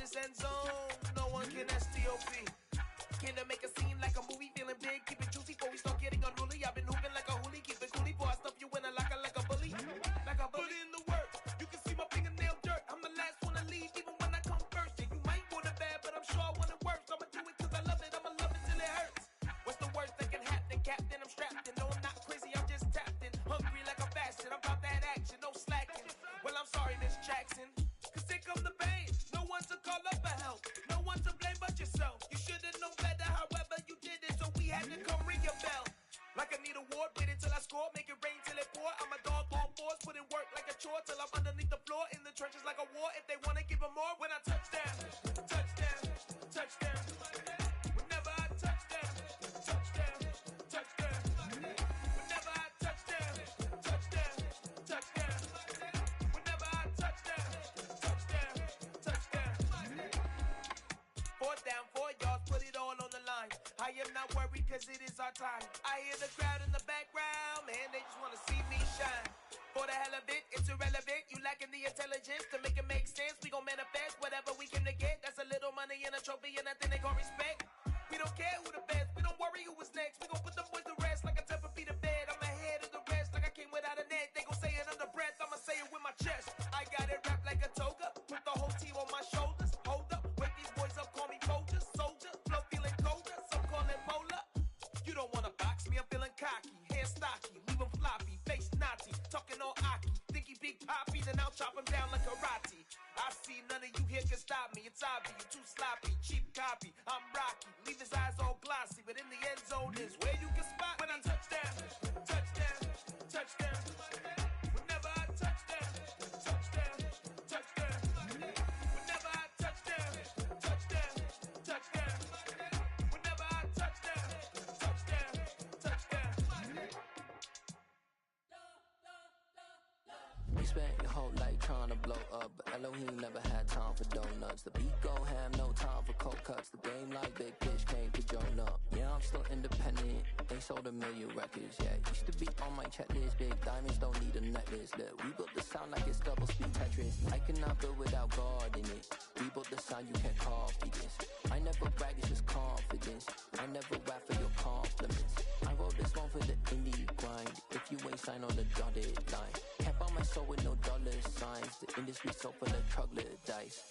this end zone. No one can STOP. Came to make a scene like a movie, feeling big, keep it juicy before we start getting unruly. I've been hooping like a hoolie, keep it coolie before I stuff you in a locker like a bully. Like a bully in the work. You can see my fingernail dirt. I'm the last one to leave, even when I come first. Yeah, you might want it bad, but I'm sure I want it worse. I'ma do it 'cause I love it. I'ma love it till it hurts. What's the worst that can happen, Captain? I'm strapped in. No, I'm not crazy, I'm just tapped in. Hungry like a bastard. I'm about that action, no slacking. Well, I'm sorry, Miss Jackson. 'Cause here come the pain. No one to call up for help. No one to blame but yourself. You should've known better, however you did it, so we had to come ring your bell. Like I need a award, wait until I score, make it rain till it pour. I'm a dog on fours, put in work like a chore till I'm underneath the floor, in the trenches like a war. If they wanna give them more, when I touch down, touchdown, touchdown. Whenever I touch down, touchdown, touchdown. Whenever I touch down, touchdown, touchdown. Whenever I touch down, touchdown, touchdown. 4th down, 4 yards, put it all on the line. I am not worried 'cause it is our time. I hear the crowd in the background, man, they just wanna see me shine. For the hell of it, it's irrelevant. You lacking the intelligence to make it make sense. We gon' manifest whatever we came to get. That's a little money and a trophy and nothing they gon' respect. We don't care who the best, we don't worry who was next. We gon' put them boys to rest like a temper feet of bed. I'm ahead of the rest like I came without a net. They gon' say it under breath, I'ma say it with my chest. I got it wrapped like a toga, put the whole team on my shoulders. Hold up, wake these boys up, call me Folgers, soldier. Flow feeling colder, some call it polar. You don't wanna box me, I'm feeling cocky. Hair stocky, leave him floppy, face naughty. Talking all aki, think he big poppy, then I'll chop him down like karate. I see none of you here can stop me. It's obvious, you too sloppy, cheap copy. I'm rocky, leave his eyes all glossy, but in the end zone is where you can spot when I touch down, touchdown, touchdown. Whenever I touch down, touchdown, touchdown. Whenever I touch down, touchdown, touchdown. Whenever I touch down, touchdown, touchdown. You spent your whole life trying to blow up, but Elohim never had time for donuts. The beat go ham, no time for cold cuts. The game like Big Fish came to join up. Yeah, I'm still independent, they sold 1 million records. Yeah, used to be on my checklist. Big diamonds don't need a necklace. Look, we built the sound like it's double speed Tetris. I cannot build without God in it. We built the sound, you can't copy this. I never brag, it's just confidence. I never rap for your compliments. I wrote this one for the indie grind. If you ain't signed on the dotted line, can't buy my soul with no dollar signs. The industry so full of troglodytes.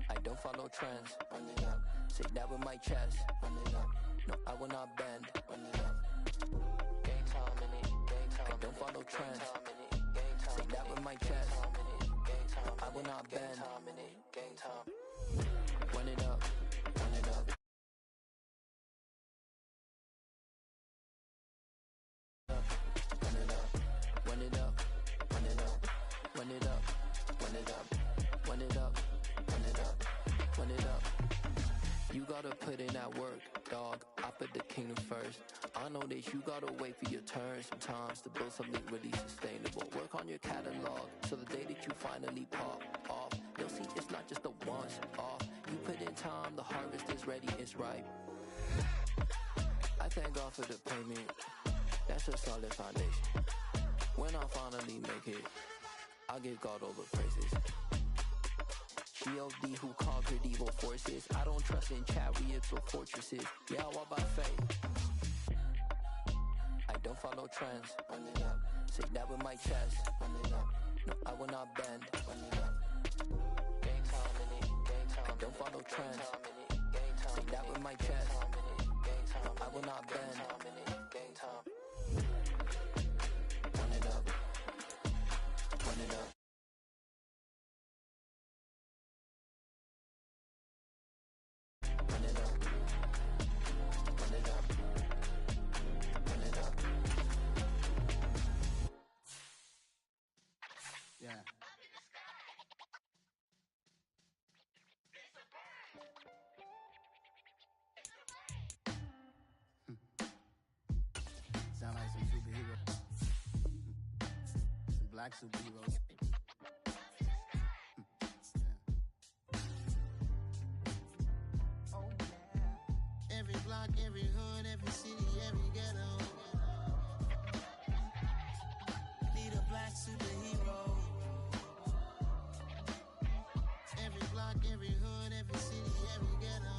I don't follow trends. Run it up. Say that with my chest. Run it up. No, I will not bend. Run it up. Game time in it. Game time. I don't follow trends. Say that with my chest. I will not bend. Game time. Run it up. Run it up. Run it up. Run it up. Run it up. Run it up. Run it up. Run it up. Run it up. Run it up. You gotta put in that work, dog. I put the kingdom first. I know that you gotta wait for your turn sometimes to build something really sustainable. Work on your catalog, so the day that you finally pop off, you'll see it's not just a once off. You put in time, the harvest is ready, it's ripe. I thank God for the payment. That's a solid foundation. When I finally make it, I'll give God all the praises. G.O.D. who conquered evil forces. I don't trust in chariots or fortresses. Yeah, I walk by faith. I don't follow trends. Run it up. Say that with my chest. Run it up. No, I will not bend. Run it up. Game time in it. Game time. I don't follow trends. Say that with my chest. No, I will not bend. Game time. Run it up. Run it up. Run it up. Run it up. Run it up. Yeah. Sound like some superheroes. Some black superheroes. Oh yeah. Every block, every hood, every city, every ghetto. Need a black superhero. Every block, every hood, every city, every ghetto.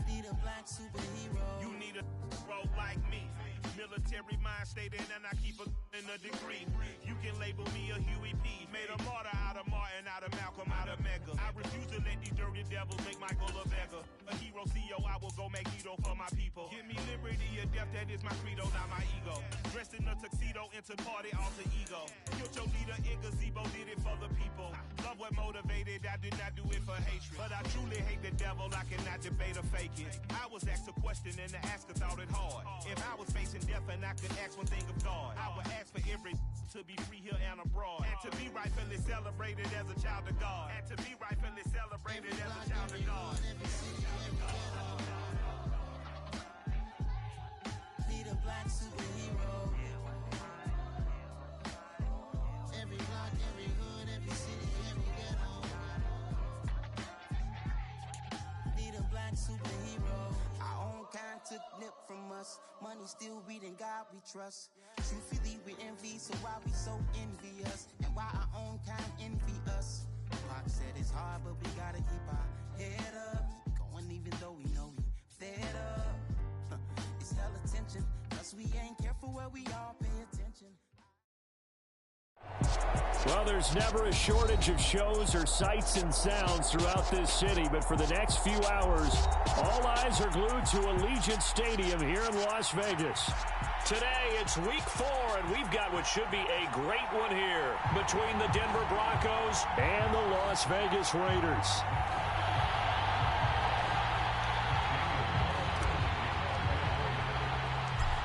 Need a black superhero. You need a bro like me. Military mind stated, and I keep in a degree. You can label me a Huey P. Made a martyr out of Martin, out of Malcolm, out of Mega. I refuse to let these dirty devils make Michael a beggar. A hero CEO, I will go Magneto for my people. Give me liberty or death, that is my credo, not my ego. Dressed in a tuxedo, into party, alter ego. Killed your leader in gazebo, did it for the people. Love what motivated, I did not do it for hatred. But I truly hate the devil, I cannot debate or fake it. I was asked a question and the asker thought it hard. If I was facing death and I could ask one thing of God, I would ask for every to be free here and abroad, and to be rightfully celebrated as a child of God, and to be rightfully celebrated as a child of God. Need a black superhero. Every block, every hood, every city, every ghetto. Need a black superhero. Our own kind took nip from us. Money still reading God we trust. Truthfully we envy, so why we so envious? And why our own kind envy us? Pac said it's hard, but we gotta keep our head up. Going even though we know we fed up. It's hella tension, cause we ain't careful where we all pay attention. Well, there's never a shortage of shows or sights and sounds throughout this city, but for the next few hours, all eyes are glued to Allegiant Stadium here in Las Vegas. Today, it's week 4, and we've got what should be a great one here between the Denver Broncos and the Las Vegas Raiders.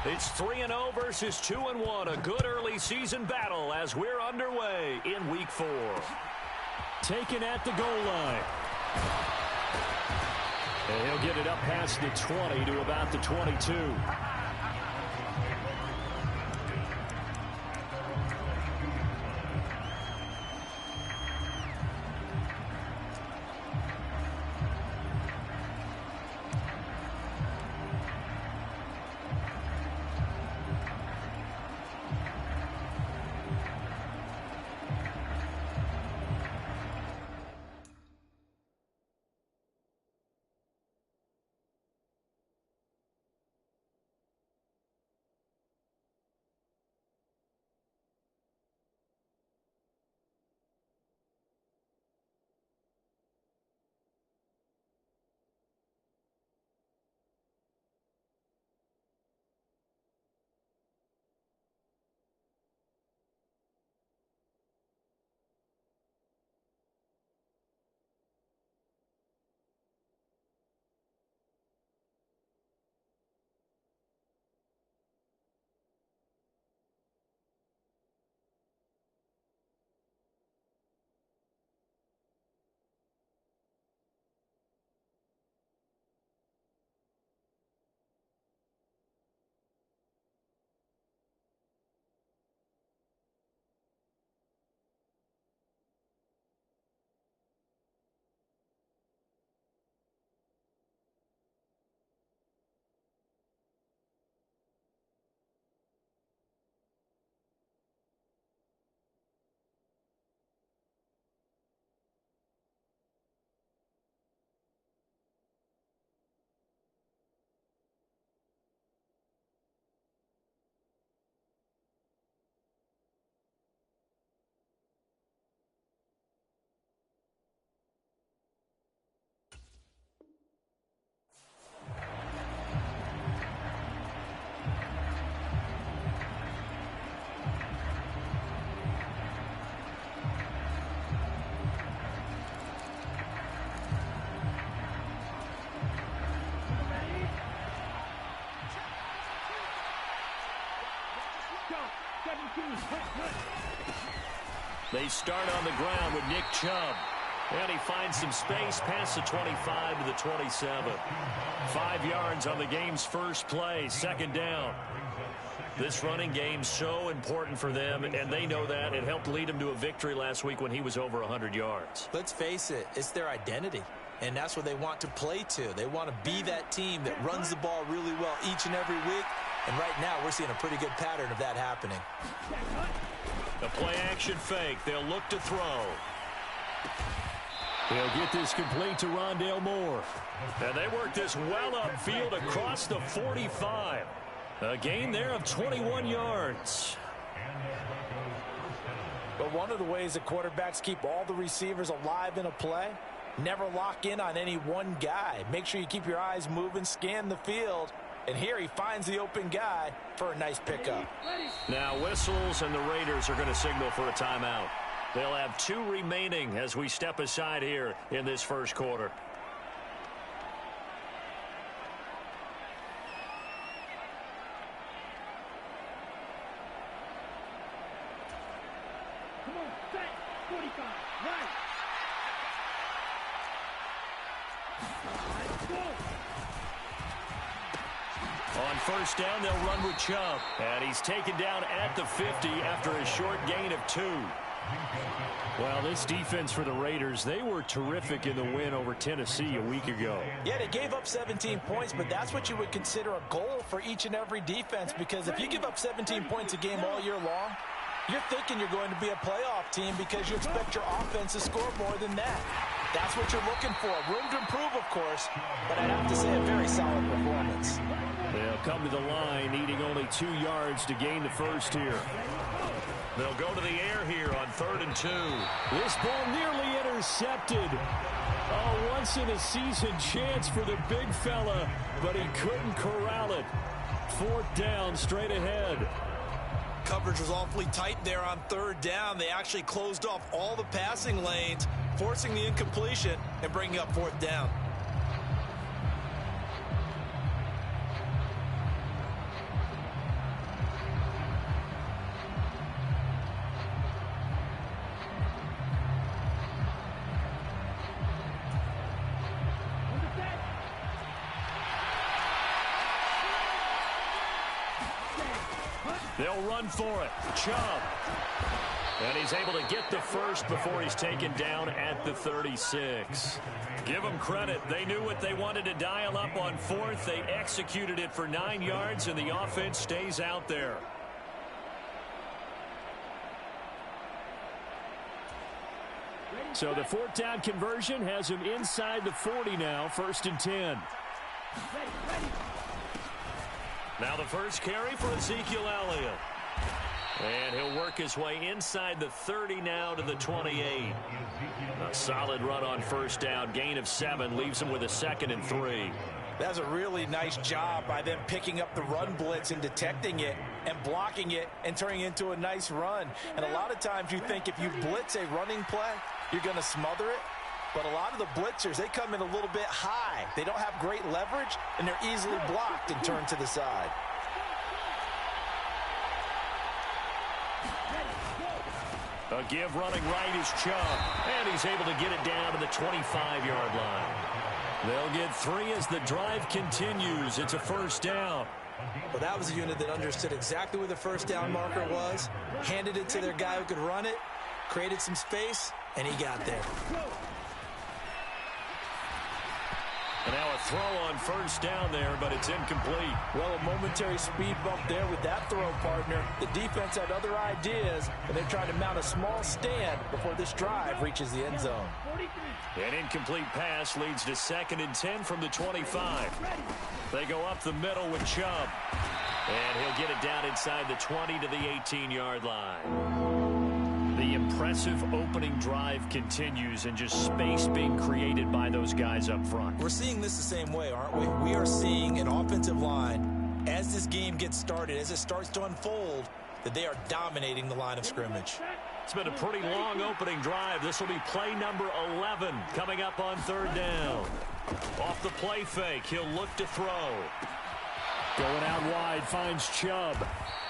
It's 3-0 versus 2-1, a good early season battle as we're underway in week 4. Taken at the goal line. And he'll get it up past the 20 to about the 22. They start on the ground with Nick Chubb. And he finds some space past the 25 to the 27. 5 yards on the game's first play, second down. This running game's so important for them, and they know that. It helped lead them to a victory last week when he was over 100 yards. Let's face it, it's their identity, and that's what they want to play to. They want to be that team that runs the ball really well each and every week, and right now we're seeing a pretty good pattern of that happening. The play-action fake. They'll look to throw. He'll get this complete to Rondale Moore. And they work this well upfield across the 45. A gain there of 21 yards. But one of the ways that quarterbacks keep all the receivers alive in a play, never lock in on any one guy. Make sure you keep your eyes moving, scan the field. And here he finds the open guy for a nice pickup. Now whistles, and the Raiders are going to signal for a timeout. They'll have 2 remaining as we step aside here in this first quarter. Come on, set, 45, right. On first down, they'll run with Chubb. And he's taken down at the 50 after a short gain of 2. Well, this defense for the Raiders, they were terrific in the win over Tennessee a week ago. Yeah, they gave up 17 points, but that's what you would consider a goal for each and every defense, because if you give up 17 points a game all year long, you're thinking you're going to be a playoff team because you expect your offense to score more than that. That's what you're looking for. Room to improve, of course, but I'd have to say a very solid performance. They'll come to the line, needing only 2 yards to gain the first here. They'll go to the air here on 3rd and 2. This ball nearly intercepted. A once-in-a-season chance for the big fella, but he couldn't corral it. 4th down, straight ahead. Coverage was awfully tight there on 3rd down. They actually closed off all the passing lanes, forcing the incompletion and bringing up 4th down. They'll run for it. Chubb. And he's able to get the first before he's taken down at the 36. Give them credit. They knew what they wanted to dial up on 4th. They executed it for 9 yards, and the offense stays out there. So the 4th down conversion has him inside the 40 now, 1st and 10. Now the first carry for Ezekiel Elliott. And he'll work his way inside the 30 now to the 28. A solid run on first down. Gain of 7 leaves him with a 2nd and 3. That's a really nice job by them picking up the run blitz and detecting it and blocking it and turning it into a nice run. And a lot of times you think if you blitz a running play, you're going to smother it. But a lot of the blitzers, they come in a little bit high. They don't have great leverage, and they're easily blocked and turned to the side. A give running right is Chubb, and he's able to get it down to the 25-yard line. They'll get 3 as the drive continues. It's a first down. Well, that was a unit that understood exactly where the first down marker was, handed it to their guy who could run it, created some space, and he got there. And now a throw on first down there, but it's incomplete. Well, a momentary speed bump there with that throw, partner. The defense had other ideas, and they're trying to mount a small stand before this drive reaches the end zone. An incomplete pass leads to 2nd and 10 from the 25. They go up the middle with Chubb. And he'll get it down inside the 20 to the 18-yard line. The impressive opening drive continues, and just space being created by those guys up front. We're seeing this the same way, aren't we? We are seeing an offensive line, as this game gets started, as it starts to unfold, that they are dominating the line of scrimmage. It's been a pretty long opening drive. This will be play number 11 coming up on 3rd down. Off the play fake, he'll look to throw. Going out wide, finds Chubb.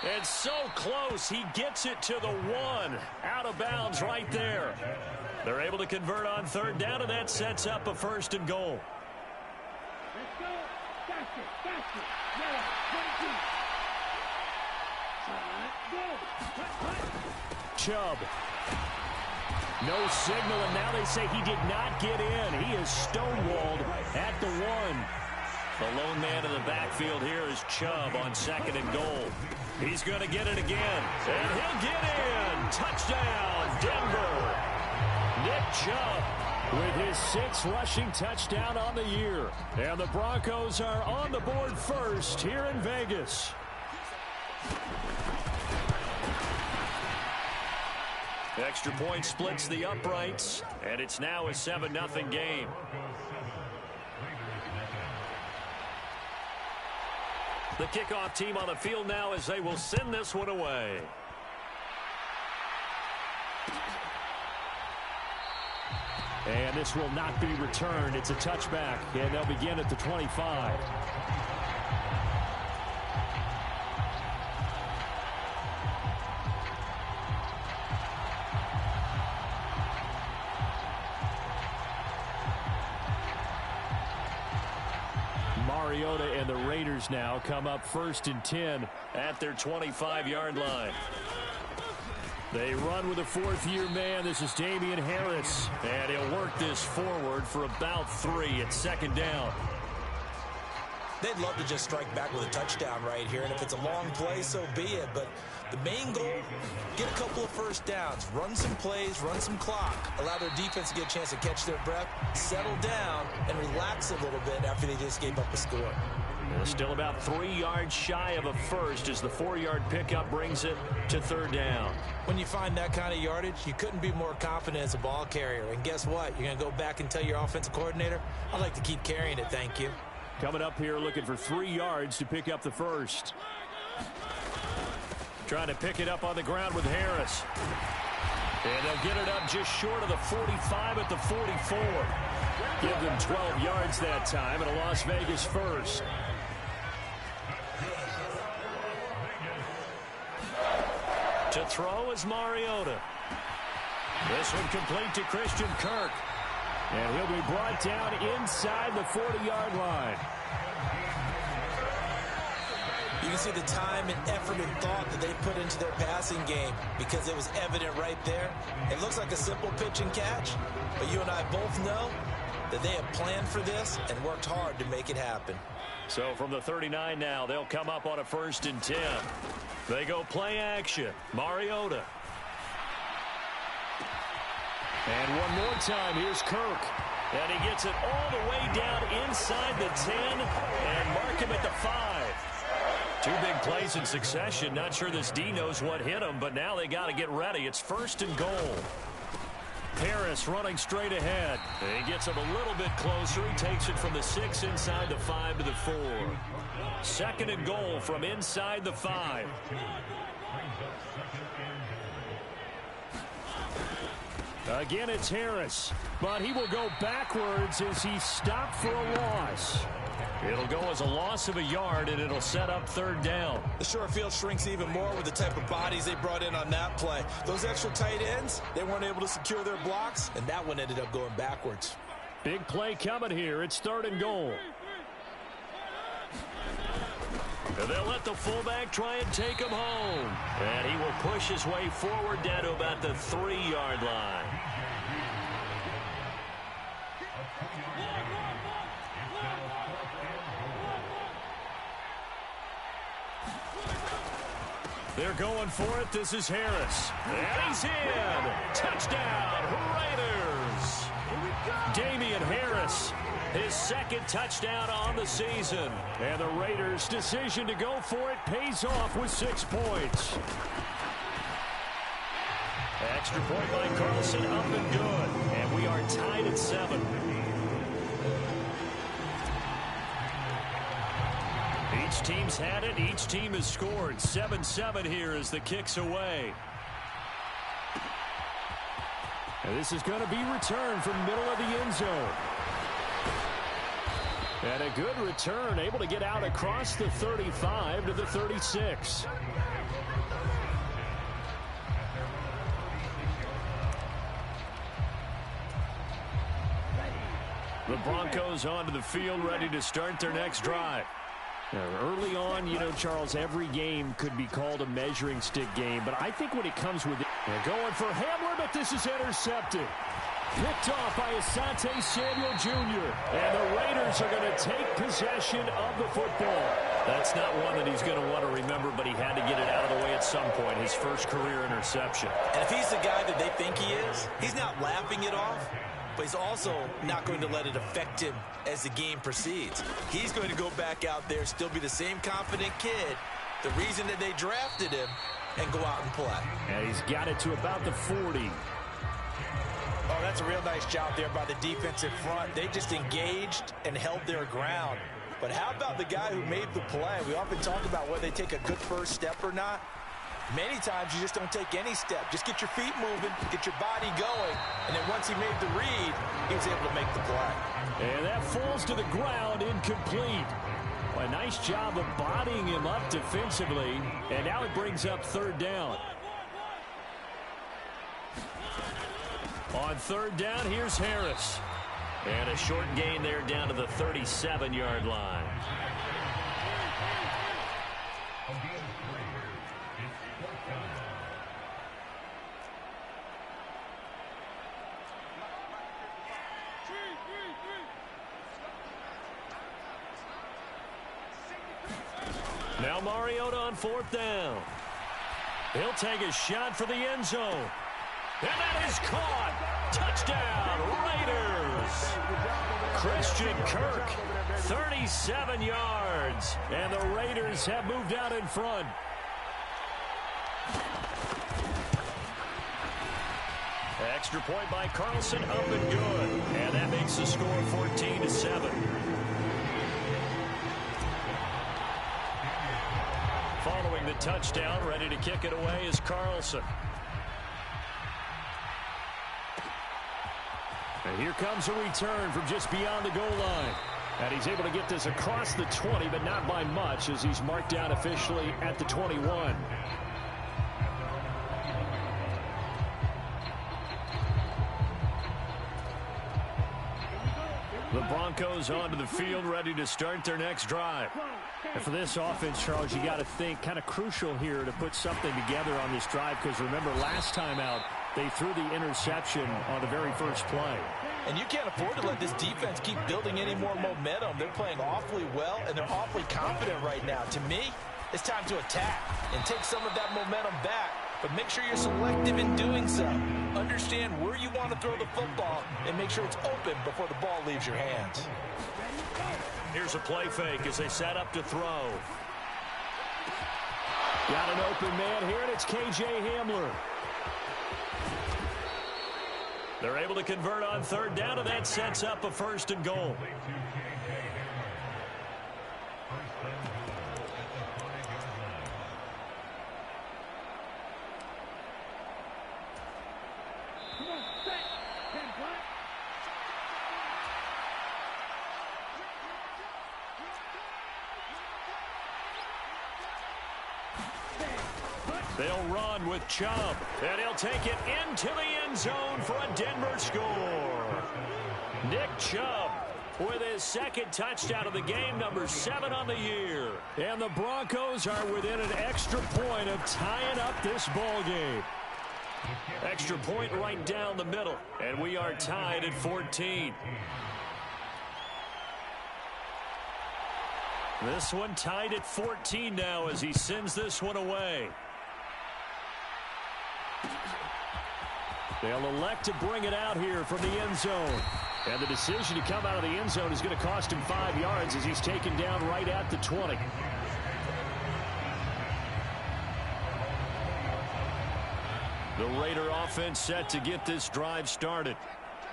And so close, he gets it to the 1. Out of bounds right there. They're able to convert on 3rd down, and that sets up a 1st and goal. Let's go. Gotcha. Yeah, 22. Chubb. No signal, and now they say he did not get in. He is stonewalled at the 1. The lone man in the backfield here is Chubb on 2nd and goal. He's going to get it again, and he'll get in. Touchdown, Denver. Nick Chubb with his 6th rushing touchdown on the year. And the Broncos are on the board first here in Vegas. Extra point splits the uprights, and it's now a 7-0 game. The kickoff team on the field now as they will send this one away. And this will not be returned. It's a touchback, and they'll begin at the 25. Mariota and the Raiders now come up 1st and 10 at their 25-yard line. They run with a 4th-year man. This is Damian Harris, and he'll work this forward for about 3 at 2nd down. They'd love to just strike back with a touchdown right here, and if it's a long play, so be it. But the main goal, get a couple of first downs, run some plays, run some clock, allow their defense to get a chance to catch their breath, settle down, and relax a little bit after they just gave up a score. They're still about 3 yards shy of a first as the 4-yard pickup brings it to 3rd down. When you find that kind of yardage, you couldn't be more confident as a ball carrier. And guess what? You're going to go back and tell your offensive coordinator, I'd like to keep carrying it, thank you. Coming up here looking for 3 yards to pick up the first. Trying to pick it up on the ground with Harris. And they'll get it up just short of the 45 at the 44. Give them 12 yards that time and a Las Vegas first. To throw is Mariota. This one complete to Christian Kirk. And he'll be brought down inside the 40-yard line. You can see the time and effort and thought that they put into their passing game because it was evident right there. It looks like a simple pitch and catch, but you and I both know that they have planned for this and worked hard to make it happen. So from the 39 now, they'll come up on a 1st and 10. They go play action. Mariota. And one more time, here's Kirk. And he gets it all the way down inside the 10 and mark him at the 5. 2 big plays in succession. Not sure this D knows what hit him, but now they got to get ready. It's 1st and goal. Harris running straight ahead. He gets him a little bit closer. He takes it from the 6 inside the 5 to the 4. 2nd and goal from inside the 5. Again, it's Harris, but he will go backwards as he stopped for a loss. It'll go as a loss of a yard, and it'll set up 3rd down. The short field shrinks even more with the type of bodies they brought in on that play. Those extra tight ends, they weren't able to secure their blocks, and that one ended up going backwards. Big play coming here. It's 3rd and goal. And they'll let the fullback try and take him home. And he will push his way forward down to about the 3-yard line. They're going for it. This is Harris. And he's in. Touchdown, Raiders. Damian Harris, his 2nd touchdown on the season. And the Raiders' decision to go for it pays off with 6 points. Extra point by Carlson, up and good. And we are tied at 7. Each team's had it. Each team has scored. 7-7 here as the kick's away. And this is going to be returned from middle of the end zone. And a good return, able to get out across the 35 to the 36. The Broncos onto the field, ready to start their next drive. Now, early on, you know, Charles, every game could be called a measuring stick game, but I think when it comes with it, they're going for Hamler, but this is intercepted. Picked off by Asante Samuel Jr. And the Raiders are going to take possession of the football. That's not one that he's going to want to remember, but he had to get it out of the way at some point, his first career interception. And if he's the guy that they think he is, he's not laughing it off, but he's also not going to let it affect him as the game proceeds. He's going to go back out there, still be the same confident kid, the reason that they drafted him, and go out and play. And he's got it to about the 40. Oh, that's a real nice job there by the defensive front. They just engaged and held their ground. But how about the guy who made the play? We often talk about whether they take a good first step or not. Many times you just don't take any step. Just get your feet moving, get your body going, and then once he made the read, he was able to make the play. And that falls to the ground incomplete. A nice job of bodying him up defensively, and now it brings up third down. On third down, here's Harris. And a short gain there down to the 37-yard line. Now Mariota on fourth down. He'll take a shot for the end zone. And that is caught. Touchdown, Raiders. Christian Kirk, 37 yards. And the Raiders have moved out in front. Extra point by Carlson, up and good. And that makes the score 14-7. Following the touchdown, ready to kick it away is Carlson. And here comes a return from just beyond the goal line. And he's able to get this across the 20, but not by much, as he's marked down officially at the 21. The Broncos onto the field, ready to start their next drive. And for this offense, Charles, you got to think kind of crucial here to put something together on this drive, because remember, last time out, they threw the interception on the very first play. And you can't afford to let this defense keep building any more momentum. They're playing awfully well, and they're awfully confident right now. To me, it's time to attack and take some of that momentum back. But make sure you're selective in doing so. Understand where you want to throw the football and make sure it's open before the ball leaves your hands. Here's a play fake as they set up to throw. Got an open man here, and it's K.J. Hamler. They're able to convert on third down, and that sets up a first and goal. They'll run with Chubb, and he'll take it into the end zone for a Denver score. Nick Chubb with his second touchdown of the game, number 7 on the year. And the Broncos are within an extra point of tying up this ball game. Extra point right down the middle, and we are tied at 14. This one tied at 14 now as he sends this one away. They'll elect to bring it out here from the end zone. And the decision to come out of the end zone is going to cost him 5 yards as he's taken down right at the 20. The Raider offense set to get this drive started.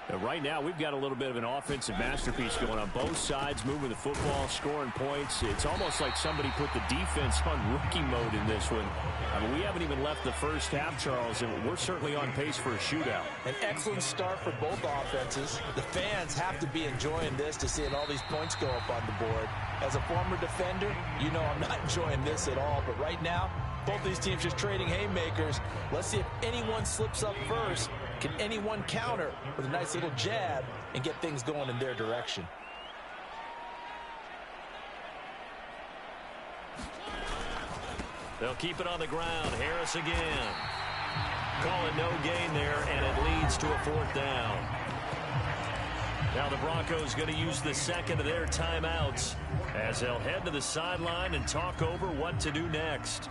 And right now, we've got a little bit of an offensive masterpiece going on both sides, moving the football, scoring points. It's almost like somebody put the defense on rookie mode in this one. I mean, we haven't even left the first half, Charles, and we're certainly on pace for a shootout. An excellent start for both offenses. The fans have to be enjoying this to seeing all these points go up on the board. As a former defender, you know I'm not enjoying this at all, but right now, both these teams just trading haymakers. Let's see if anyone slips up first. Can anyone counter with a nice little jab and get things going in their direction? They'll keep it on the ground. Harris again. Call it no gain there, and it leads to a 4th down. Now the Broncos going to use the second of their timeouts as they'll head to the sideline and talk over what to do next.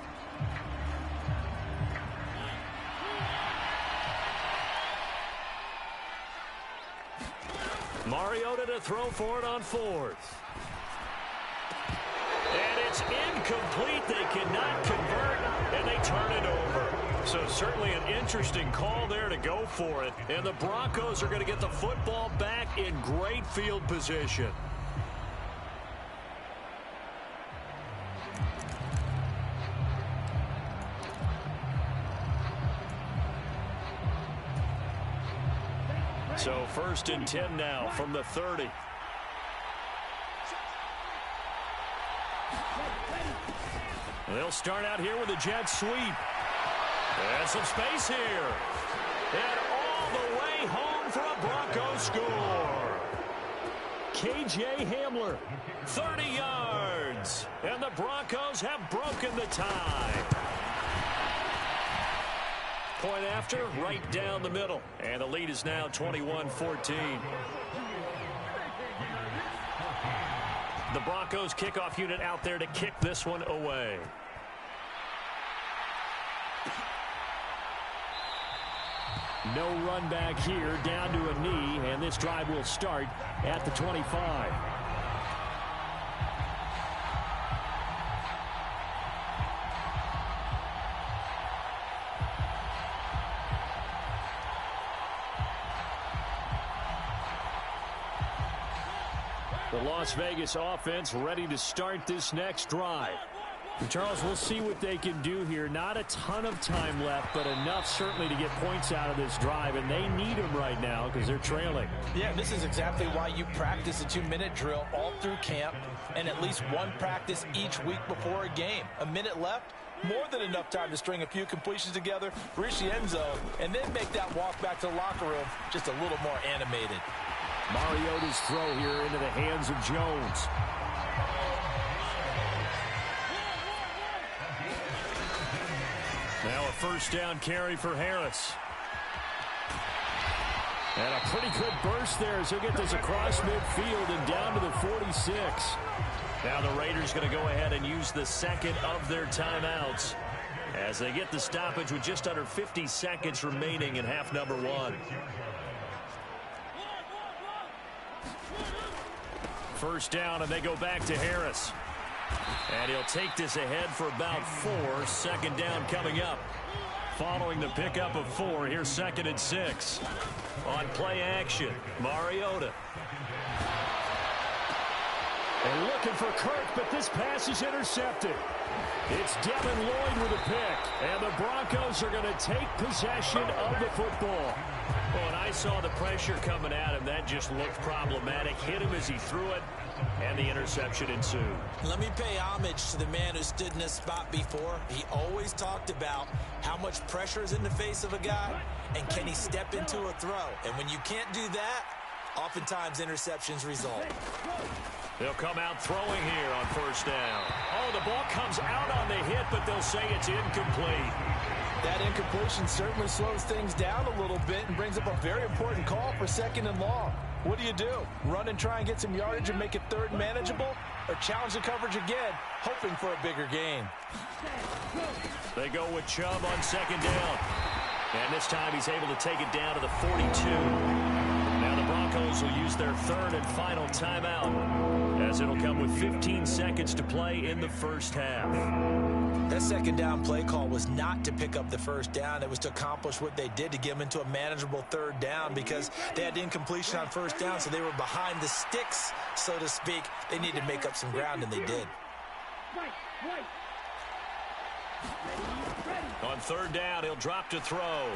Mariota to throw for it on 4th. And it's incomplete. They cannot convert, and they turn it over. So certainly an interesting call there to go for it. And the Broncos are going to get the football back in great field position. So 1st and 10 now from the 30. They'll start out here with a jet sweep. And some space here. And all the way home for a Broncos score. K.J. Hamler, 30 yards. And the Broncos have broken the tie. Point after, right down the middle. And the lead is now 21-14. The Broncos kickoff unit out there to kick this one away. No run back here, down to a knee, and this drive will start at the 25. The Las Vegas offense ready to start this next drive. And Charles, we'll see what they can do here. Not a ton of time left, but enough certainly to get points out of this drive, and they need them right now because they're trailing. Yeah, this is exactly why you practice a 2-minute drill all through camp and at least one practice each week before a game. A minute left, more than enough time to string a few completions together, reach the end zone, and then make that walk back to the locker room just a little more animated. Mariota's throw here into the hands of Jones. Now a 1st down carry for Harris. And a pretty good burst there as he'll get this across midfield and down to the 46. Now the Raiders going to go ahead and use the second of their timeouts as they get the stoppage with just under 50 seconds remaining in half number 1. 1st down, and they go back to Harris. And he'll take this ahead for about 4. 2nd down coming up. Following the pickup of 4, here's 2nd and 6. On play action, Mariota. And looking for Kirk, but this pass is intercepted. It's Devin Lloyd with a pick. And the Broncos are going to take possession of the football. Well, when I saw the pressure coming at him, that just looked problematic. Hit him as he threw it, and the interception ensued. Let me pay homage to the man who stood in this spot before. He always talked about how much pressure is in the face of a guy, and can he step into a throw. And when you can't do that, oftentimes interceptions result. They'll come out throwing here on 1st down. Oh, the ball comes out on the hit, but they'll say it's incomplete. That incompletion certainly slows things down a little bit and brings up a very important call for 2nd and long. What do? Run and try and get some yardage and make it 3rd manageable? Or challenge the coverage again, hoping for a bigger gain? They go with Chubb on 2nd down. And this time he's able to take it down to the 42. Now the Broncos will use their 3rd and final timeout, as it'll come with 15 seconds to play in the 1st half. That 2nd down play call was not to pick up the 1st down. It was to accomplish what they did, to get them into a manageable 3rd down, because they had incompletion on 1st down, so they were behind the sticks, so to speak. They needed to make up some ground, and they did. On 3rd down, he'll drop to throw.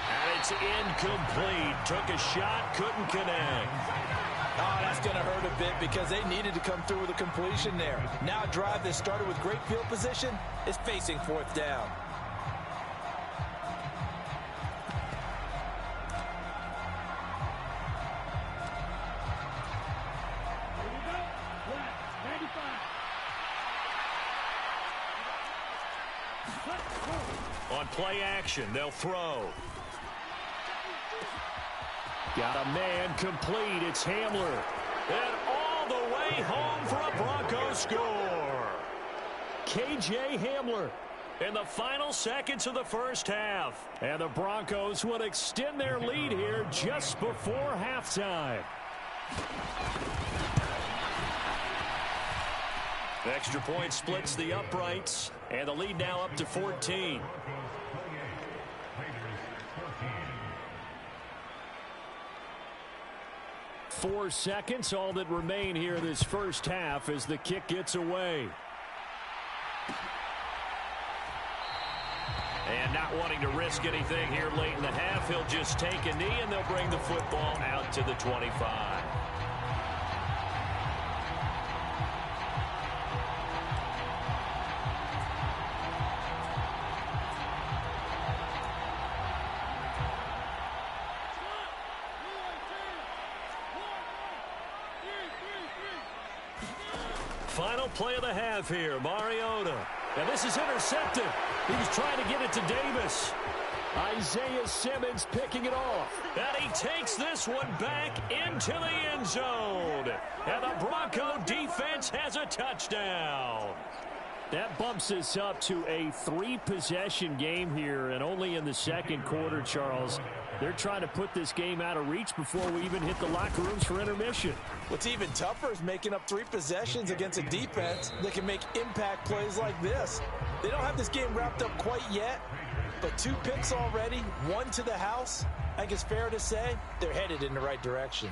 And it's incomplete. Took a shot, couldn't connect. Oh, that's going to hurt a bit because they needed to come through with a completion there. Now a drive that started with great field position is facing 4th down. On play action, they'll throw. Got a man complete. It's Hamler. And all the way home for a Broncos score. K.J. Hamler. In the final seconds of the first half. And the Broncos will extend their lead here just before halftime. Extra point splits the uprights. And the lead now up to 14. Four seconds, all that remain here this first half as the kick gets away. And not wanting to risk anything here late in the half, he'll just take a knee and they'll bring the football out to the 25. Final play of the half here, Mariota. Now this is intercepted. He was trying to get it to Davis. Isaiah Simmons picking it off. And he takes this one back into the end zone. And the Bronco defense has a touchdown. That bumps us up to a 3-possession game here, and only in the second quarter, Charles. They're trying to put this game out of reach before we even hit the locker rooms for intermission. What's even tougher is making up 3 possessions against a defense that can make impact plays like this. They don't have this game wrapped up quite yet, but 2 picks already, 1 to the house. I think it's fair to say they're headed in the right direction.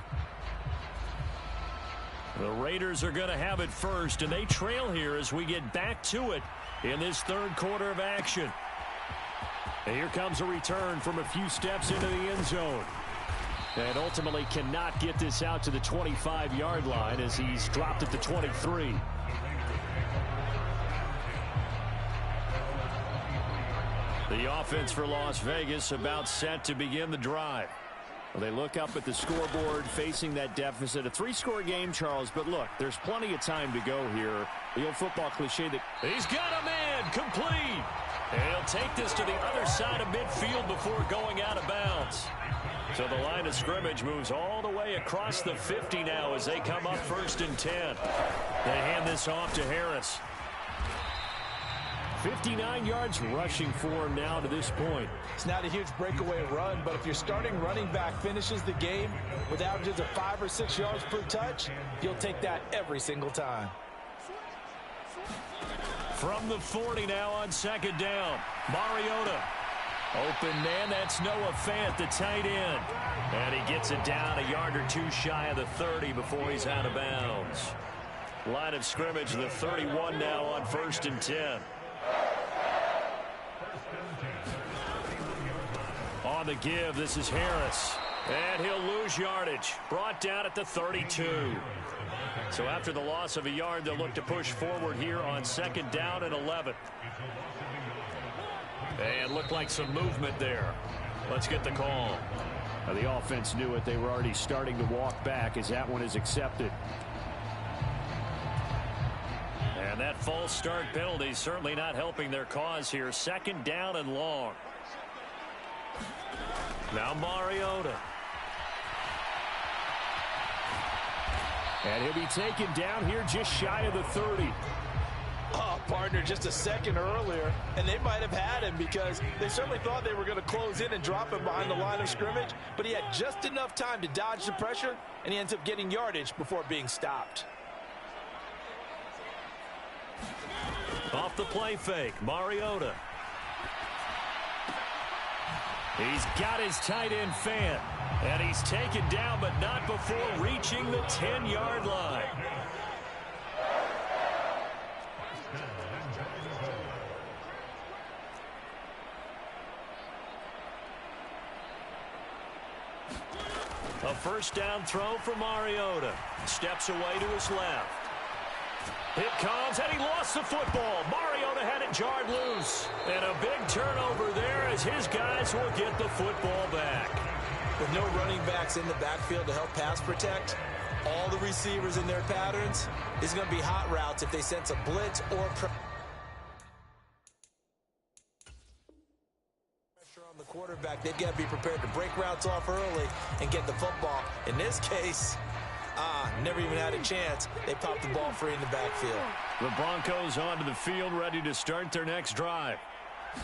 The Raiders are going to have it first, and they trail here as we get back to it in this third quarter of action. And here comes a return from a few steps into the end zone. And ultimately cannot get this out to the 25-yard line as he's dropped at the 23. The offense for Las Vegas about set to begin the drive. Well, they look up at the scoreboard facing that deficit. A 3-score game, Charles, but look, there's plenty of time to go here. The old football cliche that he's got a man complete. And he'll take this to the other side of midfield before going out of bounds. So the line of scrimmage moves all the way across the 50 now as they come up 1st and 10. They hand this off to Harris. 59 yards rushing for him now to this point. It's not a huge breakaway run, but if your starting running back finishes the game with averages of 5 or 6 yards per touch, you'll take that every single time. From the 40 now on 2nd down. Mariota. Open man, that's Noah Fant, the tight end. And he gets it down a yard or 2 shy of the 30 before he's out of bounds. Line of scrimmage, the 31 now on 1st and 10. On the give, this is Harris. And he'll lose yardage. Brought down at the 32. So after the loss of a yard, they'll look to push forward here on 2nd down and 11. And looked like some movement there. Let's get the call. Now the offense knew it. They were already starting to walk back as that one is accepted. And that false start penalty certainly not helping their cause here. 2nd down and long. Now Mariota. And he'll be taken down here just shy of the 30. Oh, partner, just a second earlier, and they might have had him because they certainly thought they were going to close in and drop him behind the line of scrimmage, but he had just enough time to dodge the pressure, and he ends up getting yardage before being stopped. Off the play fake, Mariota. He's got his tight end Fant. And he's taken down, but not before reaching the 10-yard line. A 1st down throw for Mariota. Steps away to his left. It comes, and he lost the football. Mariota had it jarred loose. And a big turnover there as his guys will get the football back. With no running backs in the backfield to help pass protect, all the receivers in their patterns is going to be hot routes if they sense a blitz or quarterback, they've got to be prepared to break routes off early and get the football. In this case, never even had a chance. They popped the ball free in the backfield. The Broncos onto the field, ready to start their next drive.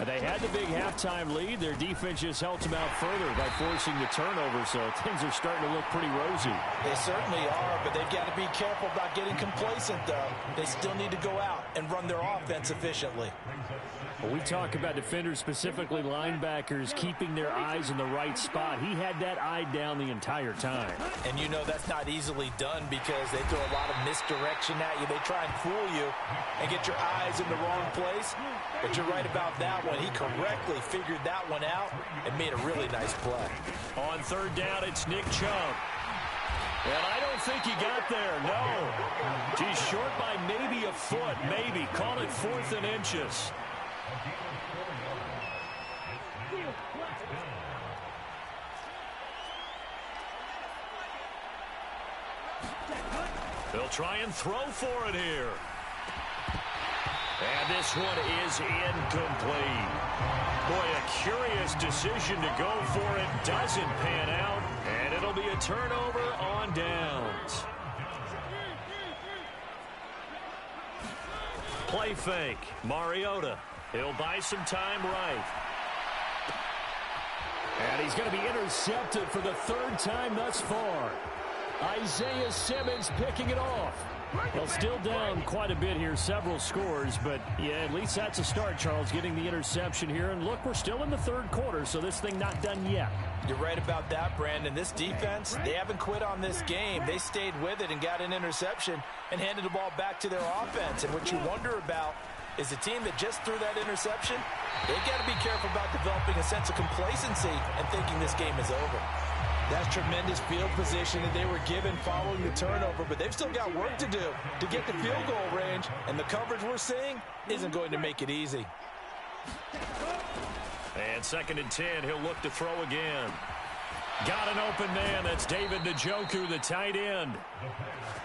They had the big halftime lead. Their defense just helped them out further by forcing the turnover, so things are starting to look pretty rosy. They certainly are, but they've got to be careful about getting complacent, though. They still need to go out and run their offense efficiently. Well, we talk about defenders, specifically linebackers, keeping their eyes in the right spot. He had that eye down the entire time. And you know that's not easily done because they throw a lot of misdirection at you. They try and fool you and get your eyes in the wrong place. But you're right about that one. He correctly figured that one out and made a really nice play. On third down, it's Nick Chubb. And I don't think he got there, no. He's short by maybe a foot, maybe. Call it 4th and inches. They'll try and throw for it here. And this one is incomplete. Boy, a curious decision to go for it. Doesn't pan out. And it'll be a turnover on downs. Play fake. Mariota. He'll buy some time right. And he's going to be intercepted for the 3rd time thus far. Isaiah Simmons picking it off. Well, still down quite a bit here, several scores, but yeah, at least that's a start, Charles, getting the interception here. And look, we're still in the 3rd quarter, so this thing not done yet. You're right about that, Brandon. This defense, they haven't quit on this game. They stayed with it and got an interception and handed the ball back to their offense. And what you wonder about is the team that just threw that interception, they've got to be careful about developing a sense of complacency and thinking this game is over. That's tremendous field position that they were given following the turnover, but they've still got work to do to get the field goal range, and the coverage we're seeing isn't going to make it easy. And 2nd and 10, he'll look to throw again. Got an open man. That's David Njoku, the tight end.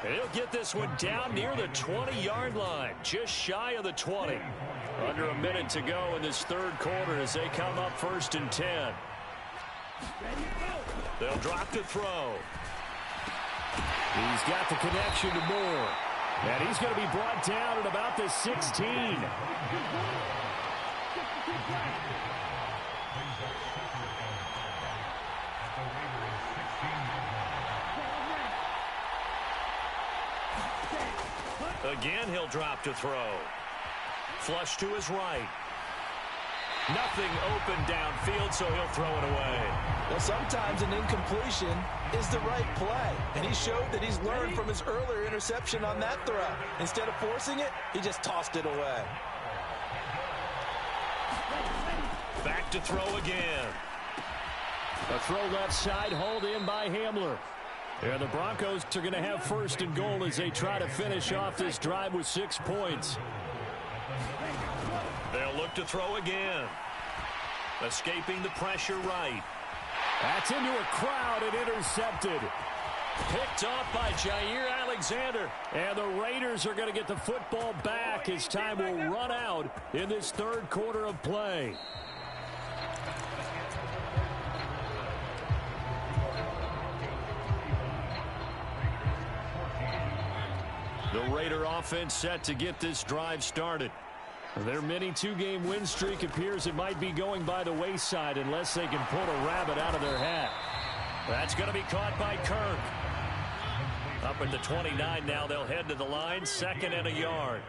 And he'll get this one down near the 20-yard line, just shy of the 20. Under a minute to go in this 3rd quarter as they come up 1st and 10. They'll drop to throw. He's got the connection to Moore. And he's going to be brought down at about the 16. Again, he'll drop to throw. Flush to his right. Nothing open downfield, so he'll throw it away. Well, sometimes an incompletion is the right play, and he showed that he's learned from his earlier interception on that throw. Instead of forcing it, he just tossed it away. Back to throw again. A throw left side, hauled in by Hamler. And the Broncos are going to have 1st and goal as they try to finish off this drive with 6 points. They'll look to throw again. Escaping the pressure right. That's into a crowd and intercepted. Picked off by Jair Alexander. And the Raiders are going to get the football back as time will run out in this 3rd quarter of play. The Raider offense set to get this drive started. Their mini 2-game win streak appears it might be going by the wayside unless they can pull a rabbit out of their hat. That's going to be caught by Kirk. Up at the 29 now, they'll head to the line, 2nd and a yard.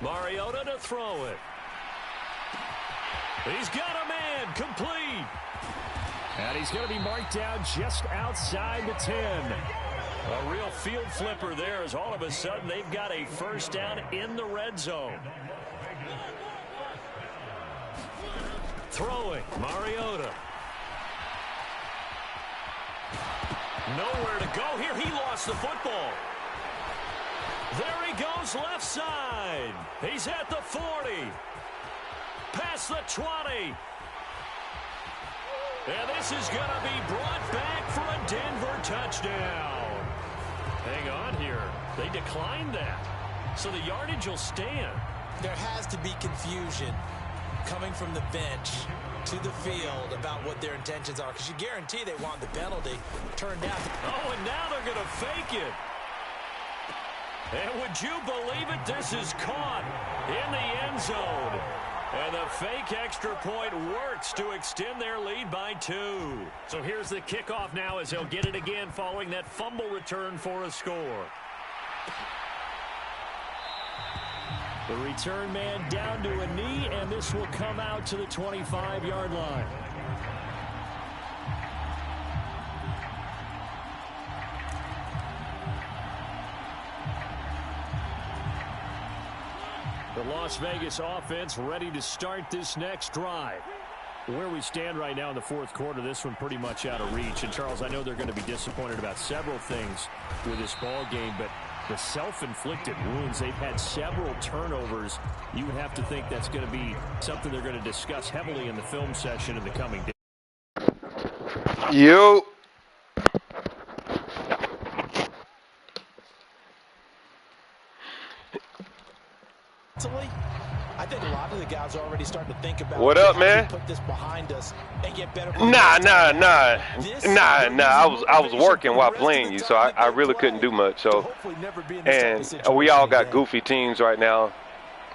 Mariota to throw it. He's got a man, complete. And he's going to be marked down just outside the 10. A real field flipper there as all of a sudden they've got a 1st down in the red zone. Throwing, Mariota. Nowhere to go here. He lost the football. There he goes left side. He's at the 40. Past the 20. And this is going to be brought back for a Denver touchdown. Hang on here. They declined that. So the yardage will stand. There has to be confusion coming from the bench to the field about what their intentions are, because you guarantee they want the penalty turned down. Oh, and now they're going to fake it. And would you believe it? This is caught in the end zone. And the fake extra point works to extend their lead by 2. So here's the kickoff now as they'll get it again following that fumble return for a score. The return man down to a knee, and this will come out to the 25-yard line. The Las Vegas offense ready to start this next drive. Where we stand right now in the fourth quarter, this one pretty much out of reach. And, Charles, I know they're going to be disappointed about several things with this ball game, but the self-inflicted wounds, they've had several turnovers. You would have to think that's going to be something they're going to discuss heavily in the film session in the coming days. Yo. I think a lot of the guys are already starting to think about what up, man? Put this behind us and get better. Nah. I was working while playing you, so I really couldn't do much. So, and we all got goofy teams right now.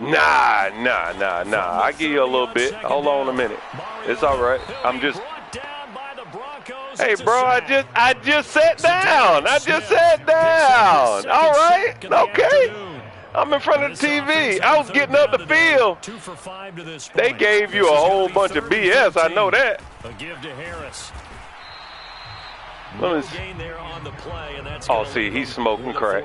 Nah. I give you a little bit. Hold on a minute. It's all right. I'm just. Hey, bro, I just sat down. All right. Okay. I'm in front of the TV. I was getting up the field. They gave you a whole bunch of BS. I know that. A give to Harris. Oh, see, he's smoking crack.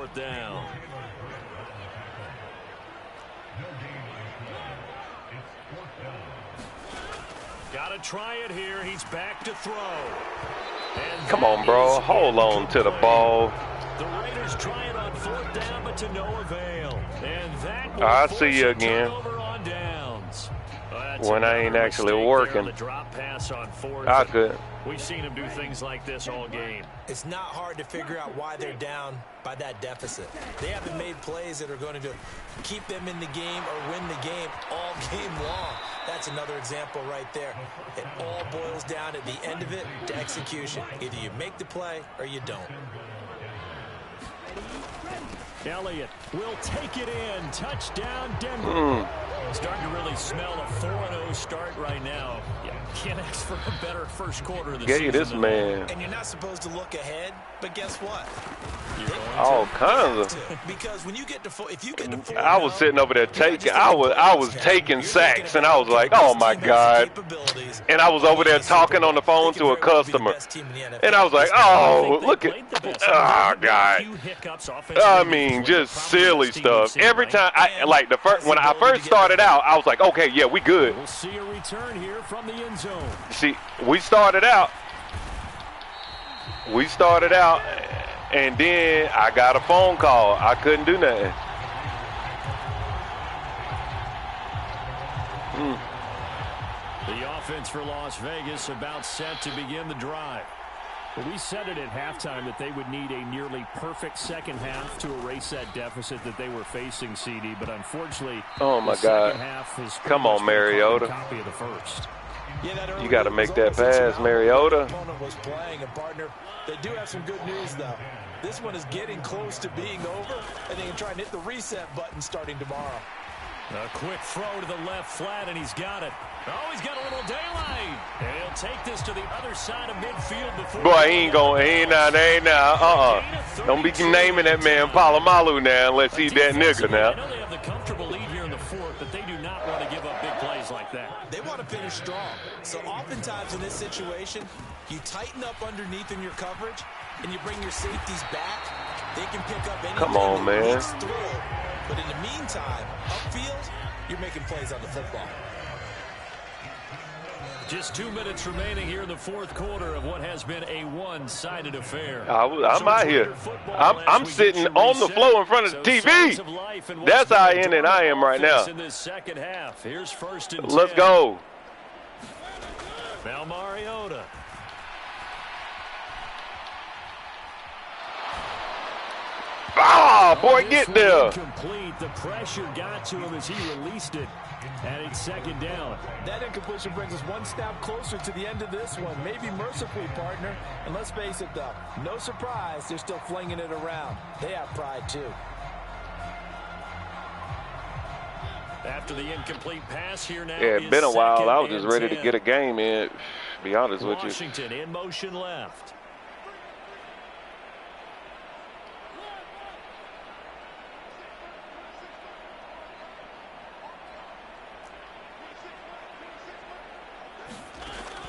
Gotta try it here. He's back to throw. Come on, bro. Hold on to the ball. The Raiders try it on 4th down, but to no avail. And that I'll see you again when I ain't actually working. I could. We've seen him do things like this all game. It's not hard to figure out why they're down by that deficit. They haven't made plays that are going to keep them in the game or win the game all game long. That's another example right there. It all boils down at the end of it to execution. Either you make the play or you don't. Elliott will take it in. Touchdown, Denver. Starting to really smell a 4-0 start right now. Yeah, can't ask for a better first quarter of the season. This man. And you're not supposed to look ahead, but guess what? All kinds of. Because when you get to if you get to I was sitting over there taking. I was taking sacks, and I was like, oh my God. And I was over there talking on the phone to a customer, and I was like, oh, look at. Oh God. I mean, just silly stuff. Every time when I first started out, I was like, okay, yeah, we good. We'll see a return here from the end zone. See, we started out, and then I got a phone call. I couldn't do nothing. The offense for Las Vegas about set to begin the drive. Well, we said it at halftime that they would need a nearly perfect second half to erase that deficit that they were facing, CD. But unfortunately, oh my God! Come on, Mariota. Copy of the first. Yeah, you got to make that pass, Mariota. Was playing a partner. They do have some good news, though. This one is getting close to being over, and they can try and hit the reset button starting tomorrow. A quick throw to the left flat, and he's got it. Oh, he's got a little daylight. And he'll take this to the other side of midfield before. Boy, he ain't now. Don't be naming that man Palomalu now unless he's that nigga now. I know they have the comfortable lead here in the fourth, but they do not want to give up big plays like that. They want to finish strong. So oftentimes in this situation, you tighten up underneath in your coverage, and you bring your safeties back. They can pick up anything. Come on, man. But in the meantime, upfield, you're making plays on the football. Just 2 minutes remaining here in the fourth quarter of what has been a one-sided affair. I'm out here. I'm sitting on the floor in front of the TV. That's how in it I am right now. In this second half. Here's 1st and 10. Let's go. Now Mariota. Oh, Oh, boy, get there. Incomplete. The pressure got to him as he released it. And it's second down. That incompletion brings us one step closer to the end of this one. Maybe mercifully, partner. And let's face it, though, no surprise, they're still flinging it around. They have pride, too. After the incomplete pass here now. Yeah, it's been a while. I was just ready to get a game in, to be honest with you. Washington in motion left.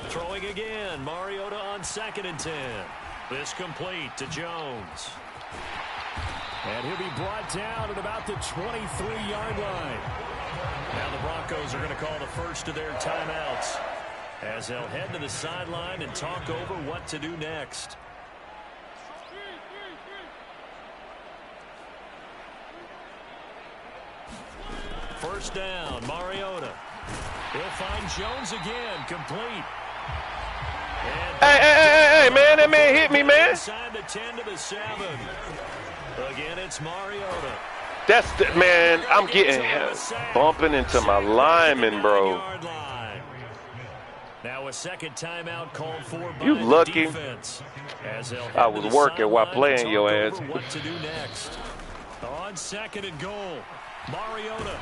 Throwing again, Mariota on 2nd and 10. This complete to Jones. And he'll be brought down at about the 23-yard line. Now the Broncos are going to call the first of their timeouts as they'll head to the sideline and talk over what to do next. First down, Mariota. He'll find Jones again, complete. Hey, man, that man hit me, man. Inside the 10 to the 7. Again, it's Mariota. That's the, man, I'm getting bumping into my lineman, bro. Now a second timeout called for by you lucky. I was working while playing your ass. What to do next? On 2nd and goal, Mariota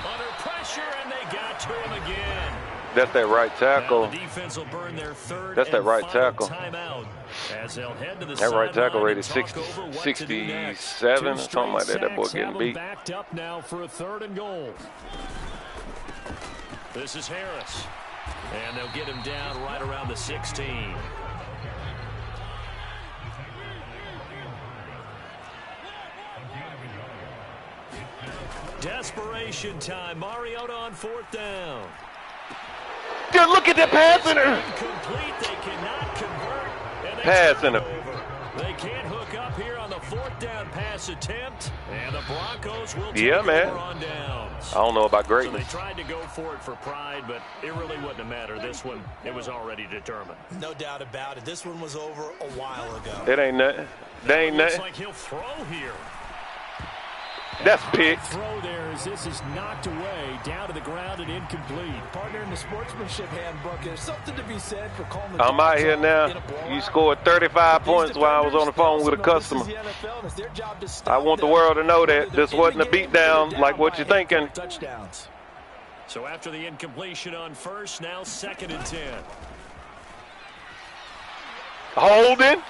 under pressure, and they got to him again. That's that right tackle. The defense will burn their third That's that right tackle. As they'll head to the that right tackle rated 67 or something like that. That boy getting beat. Backed up now for a 3rd and goal. This is Harris. And they'll get him down right around the 16. Desperation time. Mariota on 4th down. Dude, look at that pass center. Incomplete. They cannot convert. Pass center. They can't hook up here on the 4th down pass attempt. And the Broncos will take over on downs. I don't know about greatness. So they tried to go for it for pride, but it really wouldn't have mattered. This one, it was already determined. No doubt about it. This one was over a while ago. It ain't nothing. That ain't nothing. Looks like he'll throw here. That's pick. Throw there as this is knocked away down to the ground and incomplete. Partner, in the sportsmanship handbook, there's something to be said for calling the I'm out here now. You scored 35 points while I was on the phone with a customer. I want the world to know that this wasn't a beatdown like what you're thinking. Touchdowns. So after the incompletion on 1st, now 2nd and 10. Holding.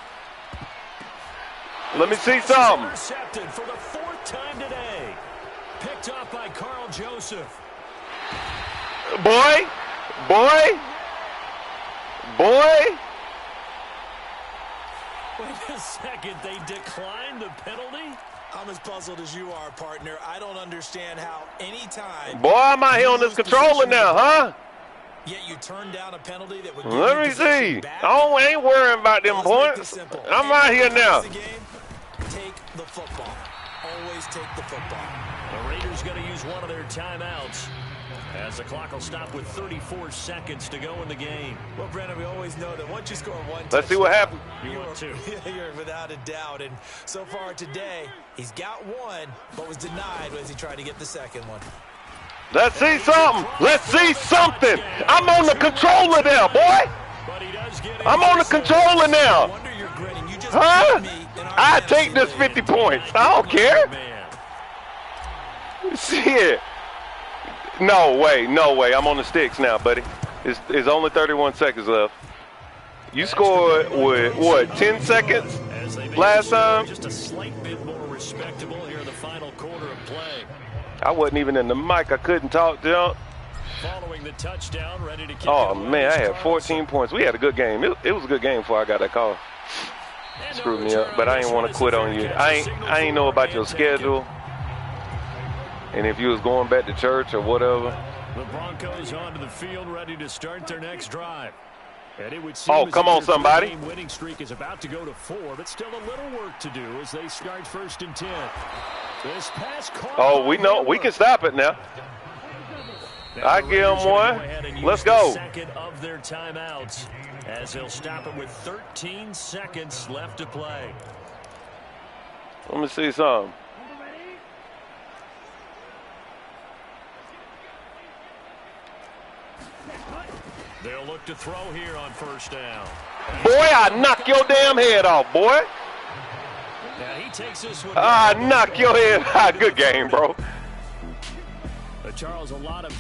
Let me see something. Intercepted for the 4th time today. Picked off by Carl Joseph. Boy. Wait a second. They declined the penalty? I'm as puzzled as you are, partner. I don't understand how any time. Boy, I'm out here on this controller now, huh? Yet you turn down a penalty that would. Let me see. I ain't worrying about them points. I'm out here now. Take the football. Always take the football. The Raiders going to use one of their timeouts as the clock will stop with 34 seconds to go in the game. Well, Brandon, we always know that once you score one touchdown, let's see what happens. You're without a doubt. And so far today, he's got one, but was denied as he tried to get the second one. Let's see something. Let's see something. I'm on the controller now, boy. I'm on the controller now. Huh? I take this 50 points. I don't care. Shit. No way. I'm on the sticks now, buddy. It's only 31 seconds left. You scored with what, 10 seconds last time? Just a slight bit more respectable here in the final quarter of play. I wasn't even in the mic. I couldn't talk to y'all. Following the touchdown, ready to kick. Oh man, I had 14 points. We had a good game. It was a good game before I got that call. Screwed me up, but I ain't want to quit on you. I ain't know about your schedule, and if you was going back to church or whatever. The Broncos onto the field, ready to start their next drive. And it would seem come on, somebody! The winning streak is about to go to 4, but still a little work to do as they start 1st and 10. This pass call. Oh, we know we can stop it now. I give them one. Let's go. Second of their timeouts as they'll stop it with 13 seconds left to play. Let me see something. They'll look to throw here on first down. Boy, I knock your damn head off, boy. Yeah, he takes this one. Knock your head. Good game, bro. Charles, a lot of